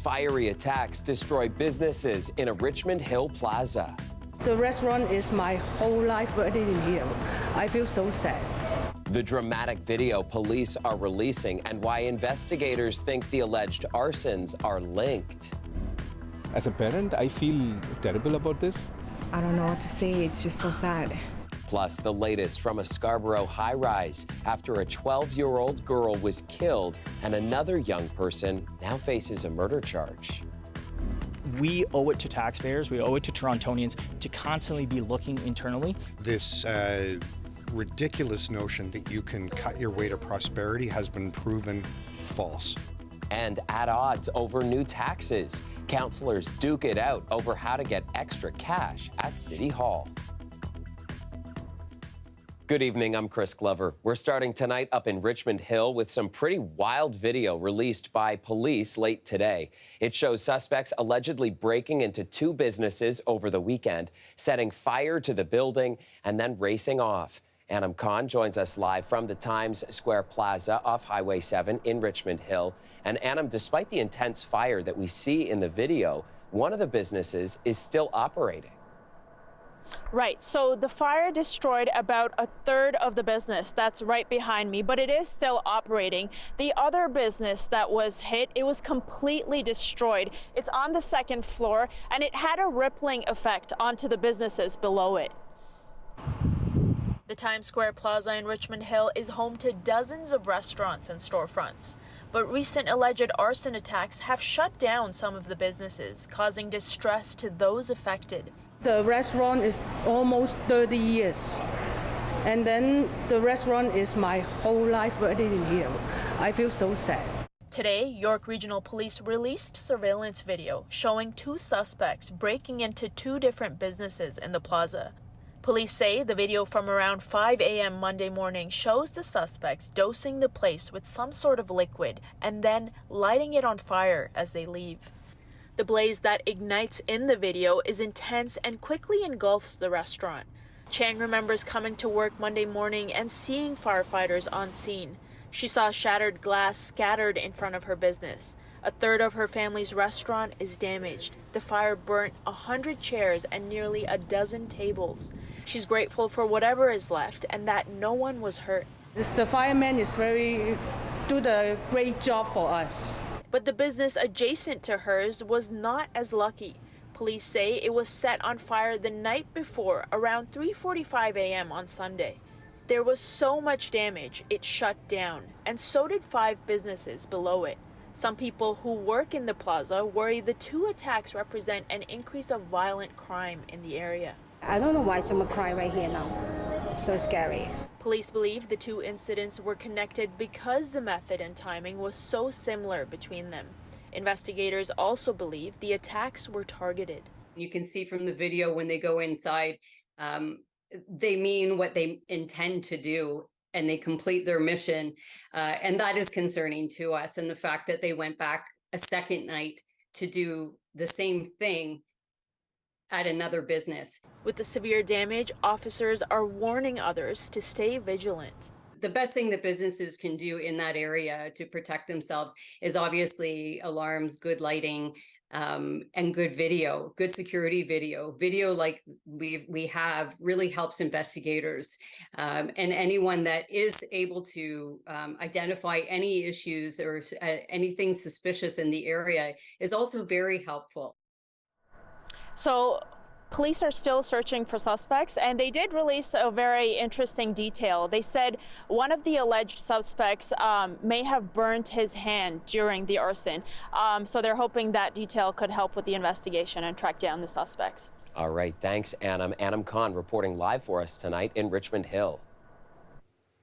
Fiery attacks destroy businesses in a Richmond Hill plaza. The restaurant is my whole life working in here. I feel so sad. The dramatic video police are releasing and why investigators think the alleged arsons are linked. As a parent, I feel terrible about this. I don't know what to say. It's just so sad. Plus, the latest from a Scarborough high-rise after a 12-year-old girl was killed and another young person now faces a murder charge. We owe it to taxpayers, we owe it to Torontonians to constantly be looking internally. This ridiculous notion that you can cut your way to prosperity has been proven false. And at odds over new taxes. Councillors duke it out over how to get extra cash at City Hall. Good evening, I'm Chris Glover. We're starting tonight up in Richmond Hill with some pretty wild video released by police late today. It shows suspects allegedly breaking into two businesses over the weekend, setting fire to the building, and then racing off. Anam Khan joins us live from the Times Square Plaza off Highway 7 in Richmond Hill. And Anam, despite the intense fire that we see in the video, one of the businesses is still operating. Right, so the fire destroyed about a third of the business that's right behind me, but it is still operating. The other business that was hit, it was completely destroyed. It's on the second floor, and it had a rippling effect onto the businesses below it. The Times Square Plaza in Richmond Hill is home to dozens of restaurants and storefronts. But recent alleged arson attacks have shut down some of the businesses, causing distress to those affected. The restaurant is almost 30 years. And then the restaurant is my whole life working in here. I feel so sad. Today, York Regional Police released surveillance video showing two suspects breaking into two different businesses in the plaza. Police say the video from around 5 a.m. Monday morning shows the suspects dosing the place with some sort of liquid and then lighting it on fire as they leave. The blaze that ignites in the video is intense and quickly engulfs the restaurant. Chang remembers coming to work Monday morning and seeing firefighters on scene. She saw shattered glass scattered in front of her business. A third of her family's restaurant is damaged. The fire burnt 100 chairs and nearly a dozen tables. She's grateful for whatever is left and that no one was hurt. The fireman is do a great job for us. But the business adjacent to hers was not as lucky. Police say it was set on fire the night before around 3:45 a.m. on Sunday. There was so much damage, it shut down, and so did 5 businesses below it. Some people who work in the plaza worry the two attacks represent an increase of violent crime in the area. I don't know why someone cry right here now. So scary. Police believe the two incidents were connected because the method and timing was so similar between them. Investigators also believe the attacks were targeted. You can see from the video when they go inside, they mean what they intend to do and they complete their mission. And that is concerning to us. And the fact that they went back a second night to do the same thing at another business. With the severe damage, officers are warning others to stay vigilant. The best thing that businesses can do in that area to protect themselves is obviously alarms, good lighting, and good video, good security video. Video like we have really helps investigators, and anyone that is able to identify any issues or anything suspicious in the area is also very helpful. So police are still searching for suspects, and they did release a very interesting detail. They said one of the alleged suspects may have burned his hand during the arson. So they're hoping that detail could help with the investigation and track down the suspects. All right, thanks, Anam. Anam Khan reporting live for us tonight in Richmond Hill.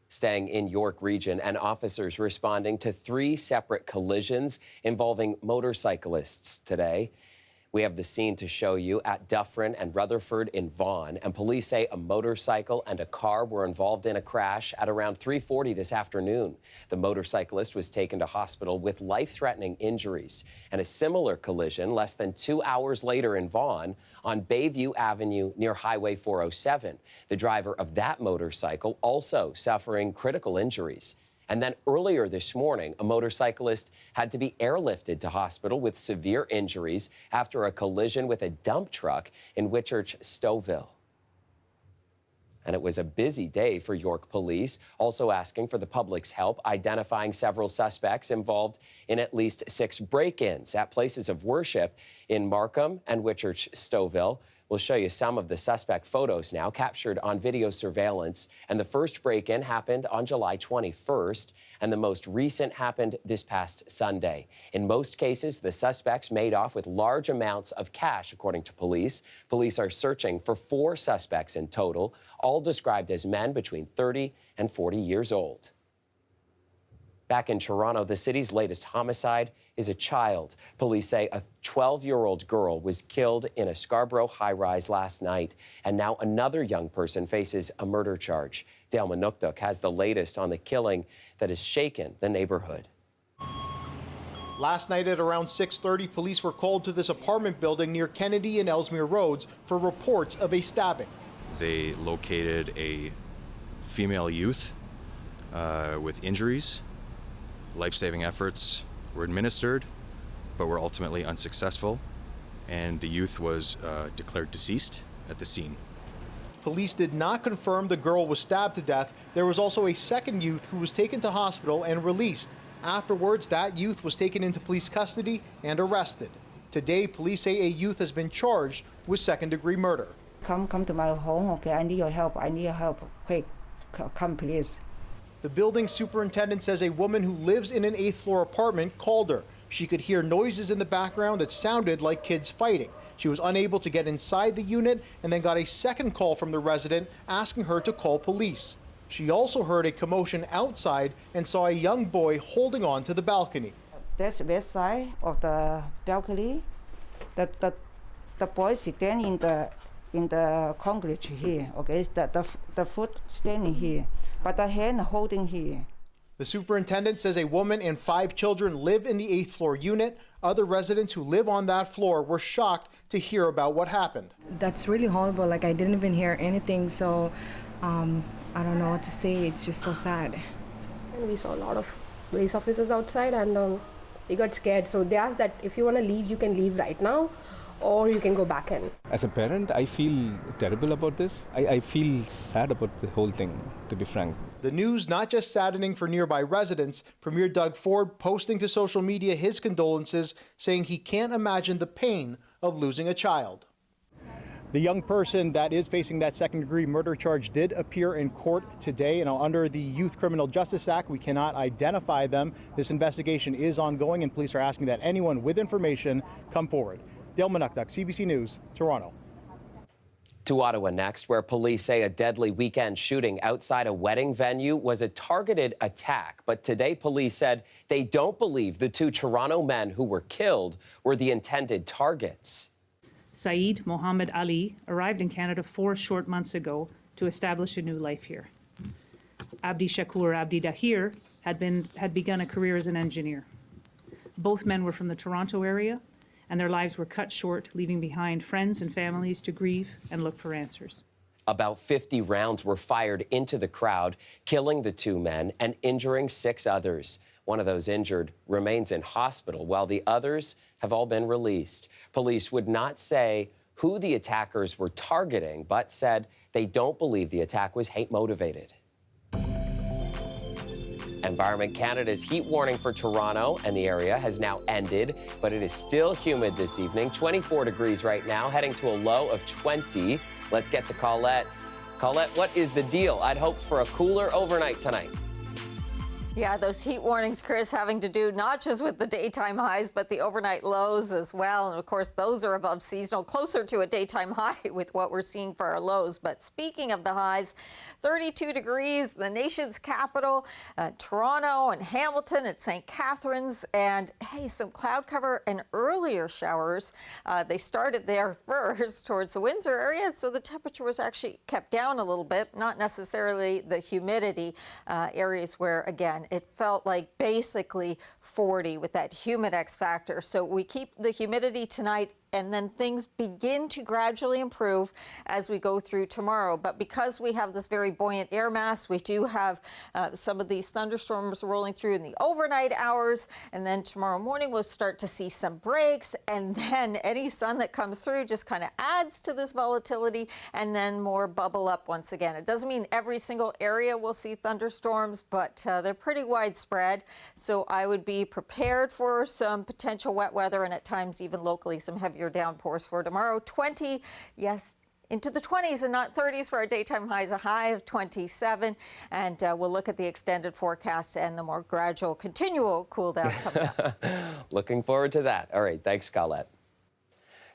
Staying in York Region, and officers responding to 3 separate collisions involving motorcyclists today. We have the scene to show you at Dufferin and Rutherford in Vaughan, and police say a motorcycle and a car were involved in a crash at around 3:40 this afternoon. The motorcyclist was taken to hospital with life-threatening injuries. And a similar collision less than 2 hours later in Vaughan on Bayview Avenue near Highway 407. The driver of that motorcycle also suffering critical injuries. And then earlier this morning, a motorcyclist had to be airlifted to hospital with severe injuries after a collision with a dump truck in Whitchurch, Stouffville. And it was a busy day for York police, also asking for the public's help identifying several suspects involved in at least 6 break-ins at places of worship in Markham and Whitchurch, Stouffville. We'll show you some of the suspect photos now captured on video surveillance. And the first break-in happened on July 21st, and the most recent happened this past Sunday. In most cases, the suspects made off with large amounts of cash, according to police. Police are searching for 4 suspects in total, all described as men between 30 and 40 years old. Back in Toronto, the city's latest homicide is a child. Police say a 12-year-old girl was killed in a Scarborough high-rise last night, and now another young person faces a murder charge. Dale Manukduk has the latest on the killing that has shaken the neighborhood. Last night at around 6:30, police were called to this apartment building near Kennedy and Ellesmere Roads for reports of a stabbing. They located a female youth with injuries. Life-saving efforts were administered, but were ultimately unsuccessful, and the youth was declared deceased at the scene. Police did not confirm the girl was stabbed to death. There was also a second youth who was taken to hospital and released. Afterwards, that youth was taken into police custody and arrested. Today, police say a youth has been charged with second-degree murder. Come to my home, okay? I need your help. I need your help. Quick, come, please. The building superintendent says a woman who lives in an 8th-floor apartment called her. She could hear noises in the background that sounded like kids fighting. She was unable to get inside the unit and then got a second call from the resident asking her to call police. She also heard a commotion outside and saw a young boy holding on to the balcony. That's the west side of the balcony. The boy sitting in the concrete here, okay? The foot standing here, but the hand holding here. The superintendent says a woman and 5 children live in the 8th floor unit. Other residents who live on that floor were shocked to hear about what happened. That's really horrible. Like, I didn't even hear anything, so I don't know what to say. It's just so sad. And we saw a lot of police officers outside, and we got scared. So they asked that if you want to leave, you can leave right now, or you can go back in. As a parent, I feel terrible about this. I feel sad about the whole thing, to be frank. The news not just saddening for nearby residents. Premier Doug Ford posting to social media his condolences, saying he can't imagine the pain of losing a child. The young person that is facing that second-degree murder charge did appear in court today. And under the Youth Criminal Justice Act, we cannot identify them. This investigation is ongoing, and police are asking that anyone with information come forward. Dale Manukduk, CBC News, Toronto. To Ottawa next, where police say a deadly weekend shooting outside a wedding venue was a targeted attack. But today, police said they don't believe the 2 Toronto men who were killed were the intended targets. Saeed Mohammed Ali arrived in Canada 4 short months ago to establish a new life here. Abdi Shakur Abdi Dahir had begun a career as an engineer. Both men were from the Toronto area, and their lives were cut short, leaving behind friends and families to grieve and look for answers. About 50 rounds were fired into the crowd, killing the 2 men and injuring 6 others. One of those injured remains in hospital, while the others have all been released. Police would not say who the attackers were targeting, but said they don't believe the attack was hate-motivated. Environment Canada's heat warning for Toronto and the area has now ended, but it is still humid this evening. 24 degrees right now, heading to a low of 20. Let's get to Colette. Colette, what is the deal? I'd hoped for a cooler overnight tonight. Yeah, those heat warnings, Chris, having to do not just with the daytime highs, but the overnight lows as well. And of course, those are above seasonal, closer to a daytime high with what we're seeing for our lows. But speaking of the highs, 32 degrees, the nation's capital, Toronto and Hamilton at St. Catharines. And hey, some cloud cover and earlier showers. They started there first towards the Windsor area. So the temperature was actually kept down a little bit, not necessarily the humidity areas where, again, it felt like basically 40 with that humid X factor. So we keep the humidity tonight, and then things begin to gradually improve as we go through tomorrow. But because we have this very buoyant air mass, we do have some of these thunderstorms rolling through in the overnight hours. And then tomorrow morning, we'll start to see some breaks. And then any sun that comes through just kind of adds to this volatility, and then more bubble up once again. It doesn't mean every single area will see thunderstorms, but they're pretty widespread. So I would be prepared for some potential wet weather, and at times even locally some heavier downpours for tomorrow. 20, yes, into the 20s and not 30s for our daytime highs, a high of 27. And we'll look at the extended forecast and the more gradual, continual cool down coming up. Looking forward to that. All right, thanks, Colette.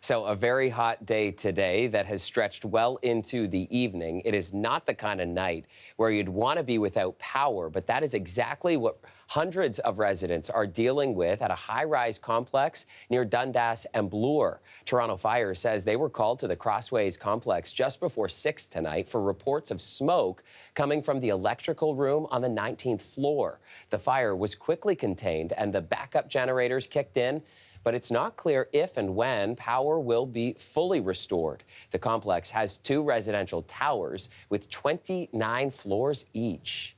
So a very hot day today that has stretched well into the evening. It is not the kind of night where you'd want to be without power, but that is exactly what hundreds of residents are dealing with at a high-rise complex near Dundas and Bloor. Toronto Fire says they were called to the Crossways complex just before 6 tonight for reports of smoke coming from the electrical room on the 19th floor. The fire was quickly contained and the backup generators kicked in, but it's not clear if and when power will be fully restored. The complex has 2 residential towers with 29 floors each.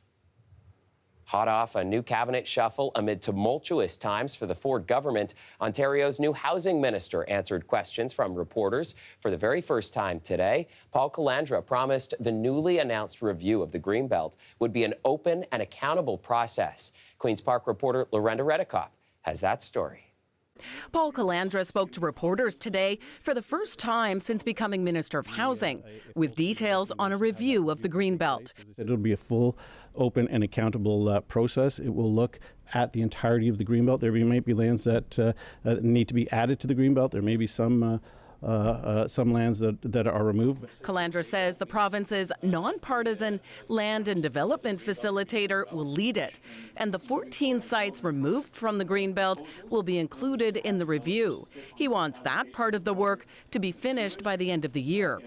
Hot off a new cabinet shuffle amid tumultuous times for the Ford government, Ontario's new housing minister answered questions from reporters for the very first time today. Paul Calandra promised the newly announced review of the Greenbelt would be an open and accountable process. Queen's Park reporter Lorenda Redekop has that story. Paul Calandra spoke to reporters today for the first time since becoming Minister of Housing, with details on a review of the Greenbelt. It'll be a full, open and accountable process. It will look at the entirety of the Greenbelt. There might be lands that need to be added to the Greenbelt. There may be some lands that are removed. Calandra says the province's nonpartisan land and development facilitator will lead it, and the 14 sites removed from the Greenbelt will be included in the review. He wants that part of the work to be finished by the end of the year.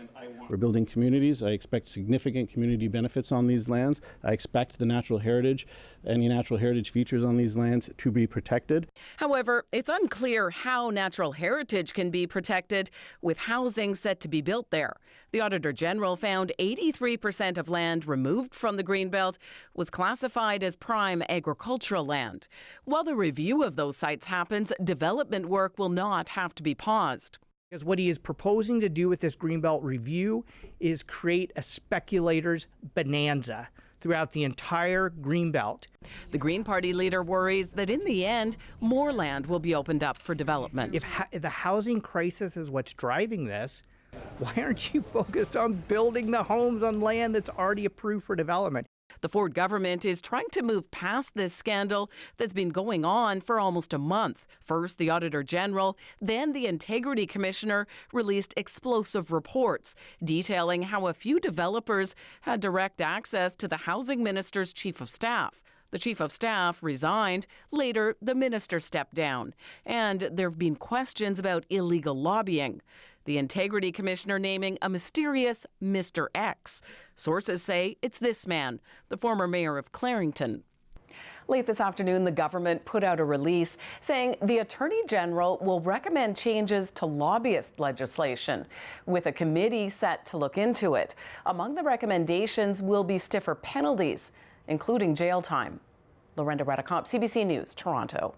We're building communities. I expect significant community benefits on these lands. I expect the natural heritage, any natural heritage features on these lands to be protected. However, it's unclear how natural heritage can be protected with housing set to be built there. The Auditor General found 83% of land removed from the Greenbelt was classified as prime agricultural land. While the review of those sites happens, development work will not have to be paused. Because what he is proposing to do with this Greenbelt review is create a speculator's bonanza throughout the entire Greenbelt. The Green Party leader worries that in the end, more land will be opened up for development. If the housing crisis is what's driving this, why aren't you focused on building the homes on land that's already approved for development? The Ford government is trying to move past this scandal that's been going on for almost a month. First, the Auditor General, then the Integrity Commissioner released explosive reports detailing how a few developers had direct access to the Housing Minister's Chief of Staff. The Chief of Staff resigned. Later, the minister stepped down. And there have been questions about illegal lobbying. The Integrity Commissioner naming a mysterious Mr. X. Sources say it's this man, the former mayor of Clarington. Late this afternoon, the government put out a release saying the Attorney General will recommend changes to lobbyist legislation, with a committee set to look into it. Among the recommendations will be stiffer penalties, including jail time. Lorenda Redekop, CBC News, Toronto.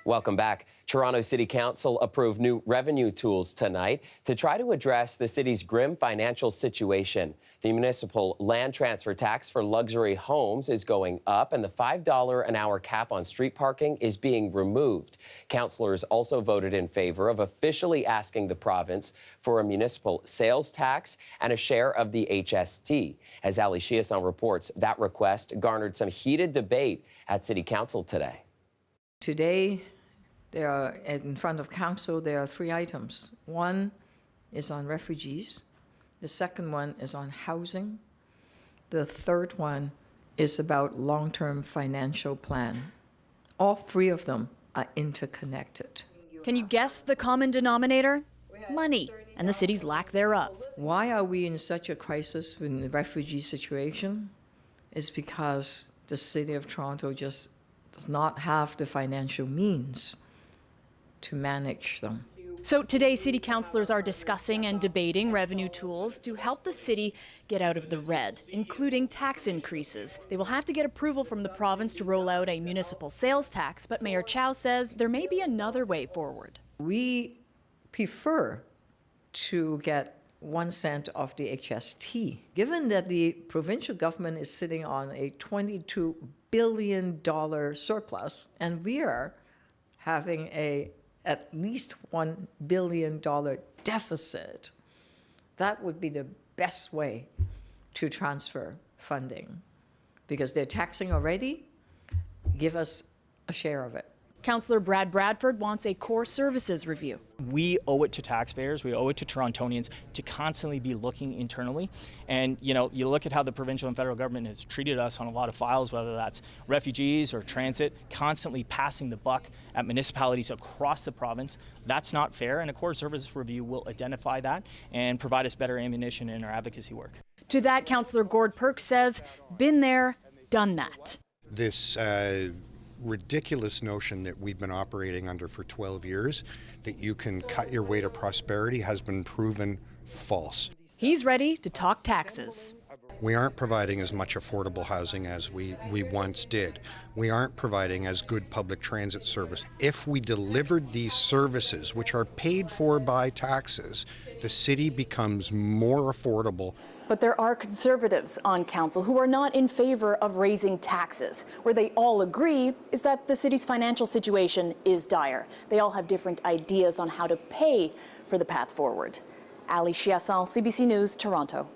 Welcome back. Toronto City Council approved new revenue tools tonight to try to address the city's grim financial situation. The municipal land transfer tax for luxury homes is going up, and the $5 an hour cap on street parking is being removed. Councillors also voted in favor of officially asking the province for a municipal sales tax and a share of the HST. As Ali Chiasson reports, that request garnered some heated debate at City Council today. Today, there are, in front of council, there are 3 items. One is on refugees. The second one is on housing. The third one is about long-term financial plan. All 3 of them are interconnected. Can you guess the common denominator? Money and the city's lack thereof. Why are we in such a crisis in the refugee situation? It's because the city of Toronto just does not have the financial means to manage them. So today, city councillors are discussing and debating revenue tools to help the city get out of the red, including tax increases. They will have to get approval from the province to roll out a municipal sales tax, but Mayor Chow says there may be another way forward. We prefer to get 1 cent of the HST. Given that the provincial government is sitting on a $22 billion surplus, and we are having at least $1 billion deficit, that would be the best way to transfer funding. Because they're taxing already, give us a share of it. Councillor Brad Bradford wants a core services review. We owe it to taxpayers, we owe it to Torontonians to constantly be looking internally. And you look at how the provincial and federal government has treated us on a lot of files, whether that's refugees or transit, constantly passing the buck at municipalities across the province. That's not fair, and a core services review will identify that and provide us better ammunition in our advocacy work. To that, Councillor Gord Perks says, been there, done that. This ridiculous notion that we've been operating under for 12 years, that you can cut your way to prosperity, has been proven false. He's ready to talk taxes. We aren't providing as much affordable housing as we once did. We aren't providing as good public transit service. If we delivered these services, which are paid for by taxes, the city becomes more affordable. But there are Conservatives on council who are not in favor of raising taxes. Where they all agree is that the city's financial situation is dire. They all have different ideas on how to pay for the path forward. Ali Chiasson, CBC News, Toronto.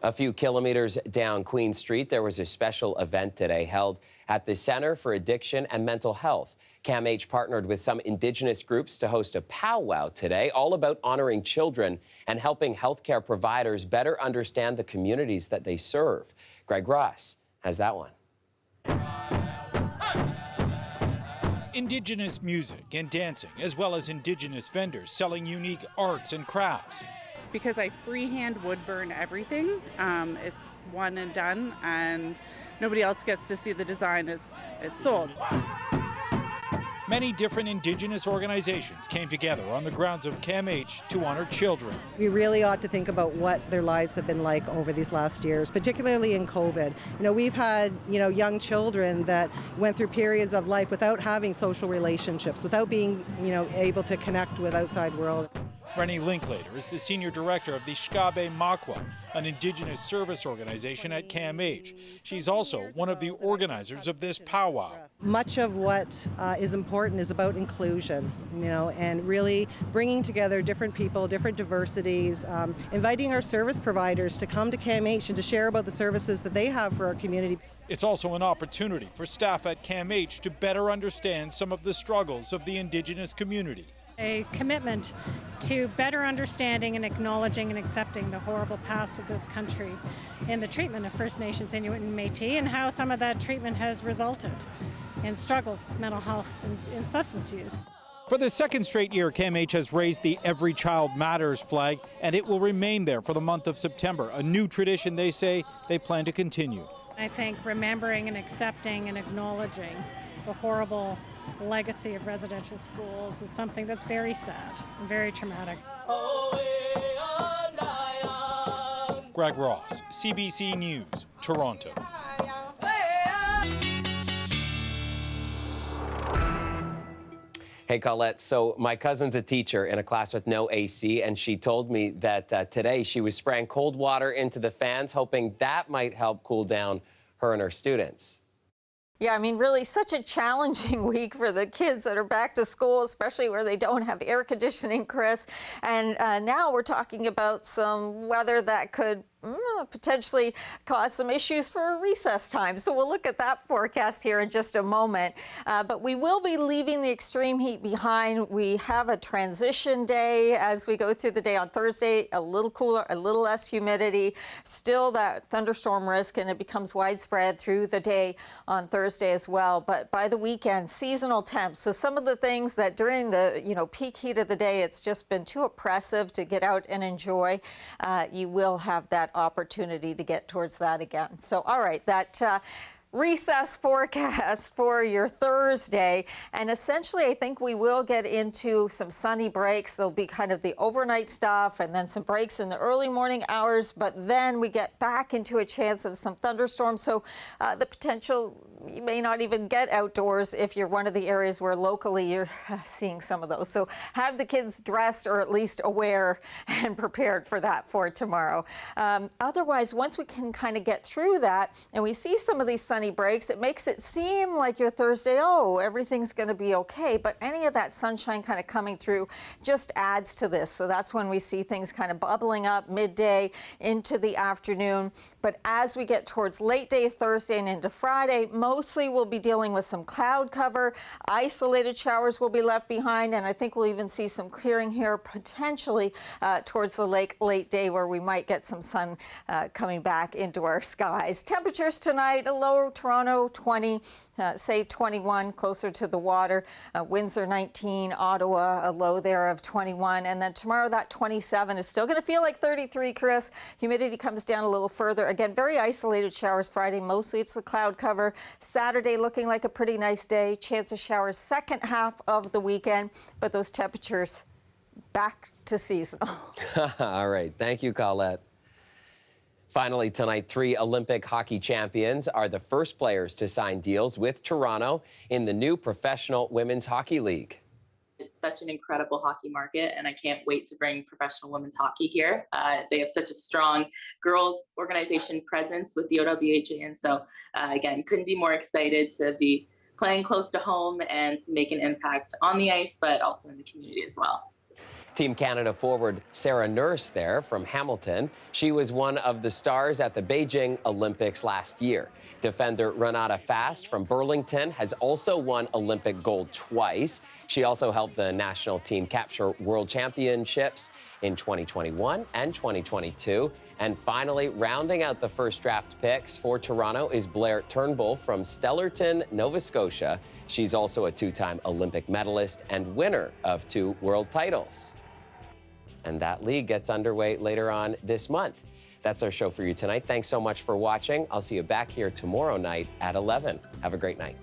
A few kilometers down Queen Street, there was a special event today held at the Centre for Addiction and Mental Health. CAMH partnered with some Indigenous groups to host a powwow today, all about honoring children and helping healthcare providers better understand the communities that they serve. Greg Ross has that one. Indigenous music and dancing, as well as Indigenous vendors selling unique arts and crafts. Because I freehand wood burn everything. It's one and done, and nobody else gets to see the design. It's sold. Many different Indigenous organizations came together on the grounds of CAMH to honor children. We really ought to think about what their lives have been like over these last years, particularly in COVID. We've had, young children that went through periods of life without having social relationships, without being, able to connect with outside world. Rennie Linklater is the senior director of the Shkabe Makwa, an Indigenous service organization at CAMH. She's also one of the organizers of this powwow. Much of what is important is about inclusion, and really bringing together different people, different diversities, inviting our service providers to come to CAMH and to share about the services that they have for our community. It's also an opportunity for staff at CAMH to better understand some of the struggles of the Indigenous community. A commitment to better understanding and acknowledging and accepting the horrible past of this country in the treatment of First Nations, Inuit and Métis, and how some of that treatment has resulted in struggles with mental health and substance use. For the second straight year, CAMH has raised the Every Child Matters flag, and it will remain there for the month of September, a new tradition they say they plan to continue. I think remembering and accepting and acknowledging the horrible legacy of residential schools is something that's very sad and very traumatic. Greg Ross, CBC News, Toronto. Hey, Colette, so my cousin's a teacher in a class with no AC, and she told me that today she was spraying cold water into the fans, hoping that might help cool down her and her students. Yeah, I mean, really such a challenging week for the kids that are back to school, especially where they don't have air conditioning, Chris. And now we're talking about some weather that could potentially cause some issues for recess time. So we'll look at that forecast here in just a moment. But we will be leaving the extreme heat behind. We have a transition day as we go through the day on Thursday, a little cooler, a little less humidity, still that thunderstorm risk, and it becomes widespread through the day on Thursday as well. But by the weekend, seasonal temps. So some of the things that during the peak heat of the day, it's just been too oppressive to get out and enjoy. You will have that opportunity to get towards that again. So, all right, that recess forecast for your Thursday. And essentially, I think we will get into some sunny breaks. There'll be kind of the overnight stuff and then some breaks in the early morning hours. But then we get back into a chance of some thunderstorms. So the potential, you may not even get outdoors if you're one of the areas where locally you're seeing some of those. So have the kids dressed or at least aware and prepared for that for tomorrow. Otherwise, once we can kind of get through that and we see some of these sunny breaks, it makes it seem like your Thursday, oh, everything's going to be okay. But any of that sunshine kind of coming through just adds to this. So that's when we see things kind of bubbling up midday into the afternoon. But as we get towards late day Thursday and into Friday, mostly we'll be dealing with some cloud cover. Isolated showers will be left behind. And I think we'll even see some clearing here potentially towards the late day where we might get some sun coming back into our skies. Temperatures tonight, a low Toronto 20, say 21 closer to the water. Windsor 19, Ottawa a low there of 21. And then tomorrow that 27 is still going to feel like 33, Chris. Humidity comes down a little further. Again, very isolated showers Friday. Mostly it's the cloud cover. Saturday looking like a pretty nice day. Chance of showers second half of the weekend. But those temperatures back to seasonal. All right. Thank you, Colette. Finally tonight, 3 Olympic hockey champions are the first players to sign deals with Toronto in the new Professional Women's Hockey League. It's such an incredible hockey market, and I can't wait to bring professional women's hockey here. They have such a strong girls organization presence with the OWHA, and so again, couldn't be more excited to be playing close to home and to make an impact on the ice, but also in the community as well. Team Canada forward Sarah Nurse there from Hamilton. She was one of the stars at the Beijing Olympics last year. Defender Renata Fast from Burlington has also won Olympic gold twice. She also helped the national team capture world championships in 2021 and 2022. And finally, rounding out the first draft picks for Toronto is Blair Turnbull from Stellarton, Nova Scotia. She's also a 2-time Olympic medalist and winner of 2 world titles. And that league gets underway later on this month. That's our show for you tonight. Thanks so much for watching. I'll see you back here tomorrow night at 11. Have a great night.